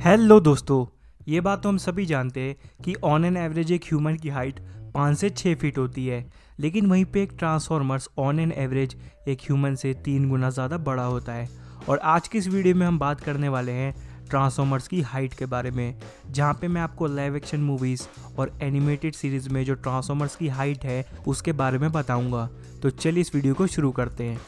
Hello दोस्तों। ये बात तो हम सभी जानते हैं कि ऑन एन एवरेज एक ह्यूमन की हाइट 5 से 6 फीट होती है, लेकिन वहीं पे एक ट्रांसफॉर्मर्स ऑन एन एवरेज एक ह्यूमन से 3 गुना ज़्यादा बड़ा होता है। और आज की इस वीडियो में हम बात करने वाले हैं ट्रांसफॉर्मर्स की हाइट के बारे में, जहाँ पे मैं आपको लाइव एक्शन मूवीज़ और एनिमेटेड सीरीज़ में जो ट्रांसफॉर्मर्स की हाइट है उसके बारे में बताऊँगा। तो चलिए इस वीडियो को शुरू करते हैं।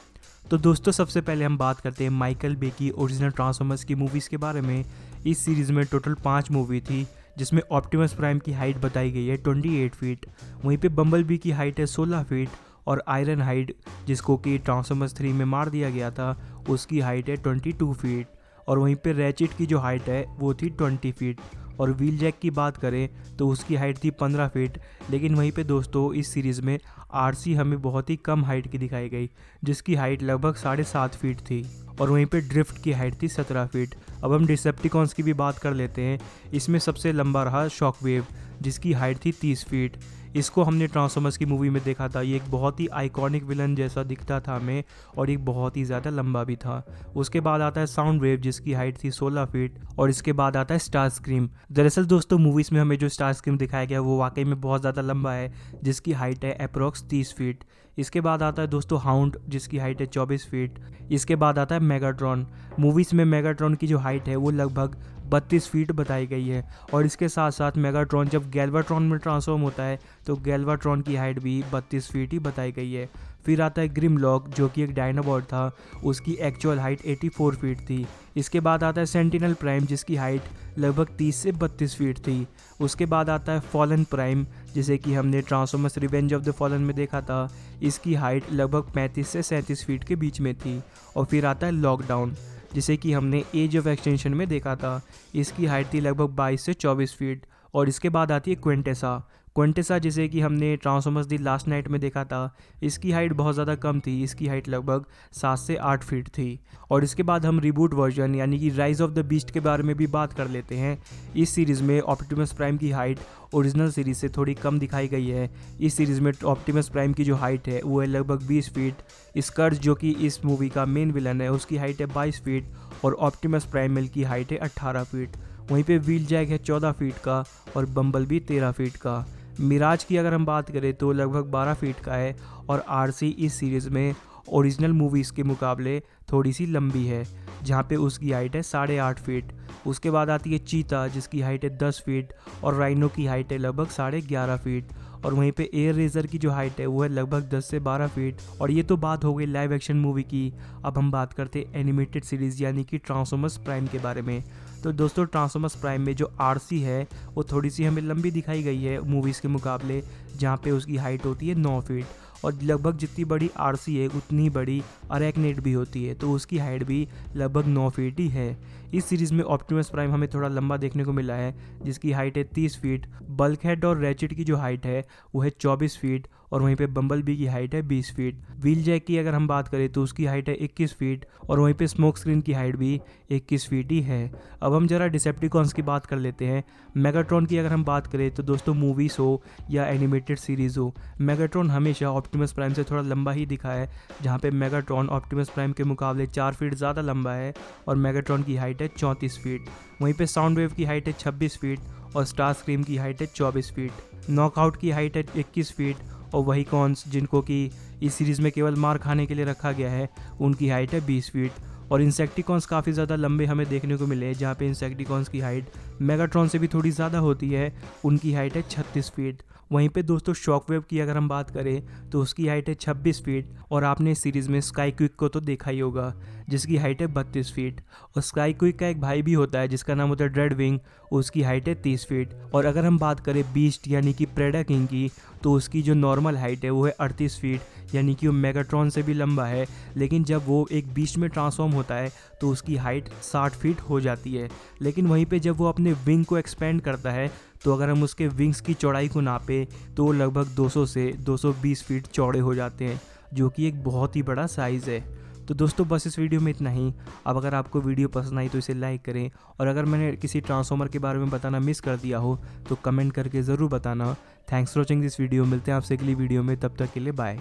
तो दोस्तों, सबसे पहले हम बात करते हैं माइकल बे की ओरिजिनल ट्रांसफॉर्मर्स की मूवीज़ के बारे में। इस सीरीज़ में टोटल 5 मूवी थी, जिसमें ऑप्टिमस प्राइम की हाइट बताई गई है 28 फीट, वहीं पे बम्बल बी की हाइट है 16 फीट, और आयरन हाइड जिसको कि ट्रांसफॉर्मर्स 3 में मार दिया गया था उसकी हाइट है 22 फीट, और वहीं पे रैचिट की जो हाइट है वो थी 20 फीट। और व्हील जैक की बात करें तो उसकी हाइट थी 15 फीट, लेकिन वहीं पे दोस्तों इस सीरीज़ में आरसी हमें बहुत ही कम हाइट की दिखाई गई, जिसकी हाइट लगभग 7.5 फीट थी, और वहीं पे ड्रिफ्ट की हाइट थी 17 फीट। अब हम डिसेप्टिकॉन्स की भी बात कर लेते हैं। इसमें सबसे लंबा रहा शॉकवेव, जिसकी हाइट थी 30 फीट। इसको हमने ट्रांसफॉर्मर्स की मूवी में देखा था। ये एक बहुत ही आइकॉनिक विलन जैसा दिखता था हमें, और एक बहुत ही ज़्यादा लंबा भी था। उसके बाद आता है साउंड वेव, जिसकी हाइट थी 16 फीट, और इसके बाद आता है स्टार स्क्रीम। दरअसल दोस्तों, मूवीज़ में हमें जो स्टार स्क्रीम दिखाया गया वो वाकई में बहुत ज़्यादा लंबा है, जिसकी हाइट है अप्रॉक्स 30 फीट। इसके बाद आता है दोस्तों हाउंड, जिसकी हाइट है 24 फीट। इसके बाद आता है मेगाट्रॉन। मूवीज़ में मेगाट्रॉन की जो हाइट है वो लगभग 32 फीट बताई गई है, और इसके साथ साथ मेगाट्रॉन जब गैल्वाट्रॉन में ट्रांसफॉर्म होता है तो गैल्वाट्रॉन की हाइट भी 32 फीट ही बताई गई है। फिर आता है ग्रिमलॉक, जो कि एक डायनाबॉट था, उसकी एक्चुअल हाइट 84 फीट थी। इसके बाद आता है सेंटिनल प्राइम, जिसकी हाइट लगभग 30 से 32 फीट थी। उसके बाद आता है फॉलन प्राइम, जिसे कि हमने transformers revenge of the fallen में देखा था। इसकी हाइट लगभग 35 से 37 फीट के बीच में थी। और फिर आता है लॉकडाउन, जिसे कि हमने एज ऑफ एक्सटेंशन में देखा था। इसकी हाइट थी लगभग 22 से 24 फीट। और इसके बाद आती है क्वेंटेसा। क्वेंटेसा जिसे कि हमने ट्रांसफॉर्मर्स दी लास्ट नाइट में देखा था, इसकी हाइट बहुत ज़्यादा कम थी। इसकी हाइट लगभग 7 से 8 फीट थी। और इसके बाद हम रिबूट वर्जन यानी कि राइज ऑफ द बीस्ट के बारे में भी बात कर लेते हैं। इस सीरीज़ में ऑप्टिमस प्राइम की हाइट ओरिजिनल सीरीज़ से थोड़ी कम दिखाई गई है। इस सीरीज़ में ऑप्टिमस प्राइम की जो हाइट है वो है लगभग 20 फीट। स्कर्ज, जो कि इस मूवी का मेन विलन है, उसकी हाइट है 22 फीट, और ऑप्टिमस प्राइमल की हाइट है 18 फीट। वहीं पे व्हील जैक है 14 फीट का, और बम्बल भी 13 फीट का। मिराज की अगर हम बात करें तो लगभग 12 फीट का है, और आरसी इस सीरीज़ में ओरिजिनल मूवीज़ के मुकाबले थोड़ी सी लंबी है, जहाँ पे उसकी हाइट है 8.5 फीट। उसके बाद आती है चीता, जिसकी हाइट है 10 फीट, और राइनो की हाइट है लगभग 11.5 फीट। और वहीं पे एयर रेजर की जो हाइट है वो है लगभग 10 से 12 फीट। और ये तो बात हो गई लाइव एक्शन मूवी की। अब हम बात करते हैं एनिमेटेड सीरीज़ यानी कि ट्रांसफॉर्मर्स प्राइम के बारे में। तो दोस्तों, ट्रांसफॉर्मर्स प्राइम में जो आरसी है वो थोड़ी सी हमें लंबी दिखाई गई है मूवीज़ के मुकाबले, जहाँ पे उसकी हाइट होती है 9 फीट। और लगभग जितनी बड़ी आरसी है उतनी बड़ी अरेक्नेड भी होती है, तो उसकी हाइट भी लगभग 9 फीट ही है। इस सीरीज़ में ऑप्टिमस प्राइम हमें थोड़ा लंबा देखने को मिला है, जिसकी हाइट है 30 फीट। बल्कहेड और रैचिट की जो हाइट है वो है 24 फीट, और वहीं पे बम्बल बी की हाइट है 20 फीट। व्हील जैक की अगर हम बात करें तो उसकी हाइट है 21 फीट, और वहीं पे स्मोक स्क्रीन की हाइट भी 21 फीट ही है। अब हम जरा डिसेप्टिकॉन्स की बात कर लेते हैं। मेगाट्रॉन की अगर हम बात करें तो दोस्तों, मूवीज़ हो या एनिमेटेड सीरीज़ हो, मेगाट्रॉन हमेशा ऑप्टिमस प्राइम से थोड़ा लंबा ही दिखा है, जहाँ पे मेगाट्रॉन ऑप्टिमस प्राइम के मुकाबले 4 फीट ज़्यादा लंबा है, और मेगाट्रॉन की हाइट है 34 फीट। वहीं पे साउंड वेव की हाइट है 26 फीट, और स्टार स्क्रीम की हाइट है 24 फीट। नॉकआउट की हाइट है 21 फीट, और वही कॉन्स जिनको कि इस सीरीज़ में केवल मार खाने के लिए रखा गया है, उनकी हाइट है 20 फीट। और इंसेक्टिकॉन्स काफ़ी ज़्यादा लंबे हमें देखने को मिले, जहाँ पे इंसेक्टिकॉन्स की हाइट मेगाट्रॉन से भी थोड़ी ज़्यादा होती है, उनकी हाइट है 36 फीट। वहीं पे दोस्तों, शॉकवेव की अगर हम बात करें तो उसकी हाइट है 26 फीट, और आपने इस सीरीज़ में स्काई क्विक को तो देखा ही होगा, जिसकी हाइट है 32 फीट। और स्काई क्विक का एक भाई भी होता है जिसका नाम होता है ड्रेड विंग, उसकी हाइट है 30 फीट। और अगर हम बात करें बीस्ट यानी कि प्रेडा किंग की, तो उसकी जो नॉर्मल हाइट है वो है 38 फीट, यानी कि वो मेगाट्रॉन से भी लंबा है। लेकिन जब वो एक बीस्ट में ट्रांसफॉर्म होता है तो उसकी हाइट 60 फीट हो जाती है। लेकिन वहीं पे जब वो अपने विंग को एक्सपेंड करता है, तो अगर हम उसके विंग्स की चौड़ाई को नापें तो लगभग 200 से 220 फीट चौड़े हो जाते हैं, जो कि एक बहुत ही बड़ा साइज़ है। तो दोस्तों, बस इस वीडियो में इतना ही। अब अगर आपको वीडियो पसंद आई तो इसे लाइक करें, और अगर मैंने किसी ट्रांसफॉर्मर के बारे में बताना मिस कर दिया हो तो कमेंट करके ज़रूर बताना। Thanks for watching this video. मिलते हैं आपसे अगली वीडियो में, तब तक के लिए बाय।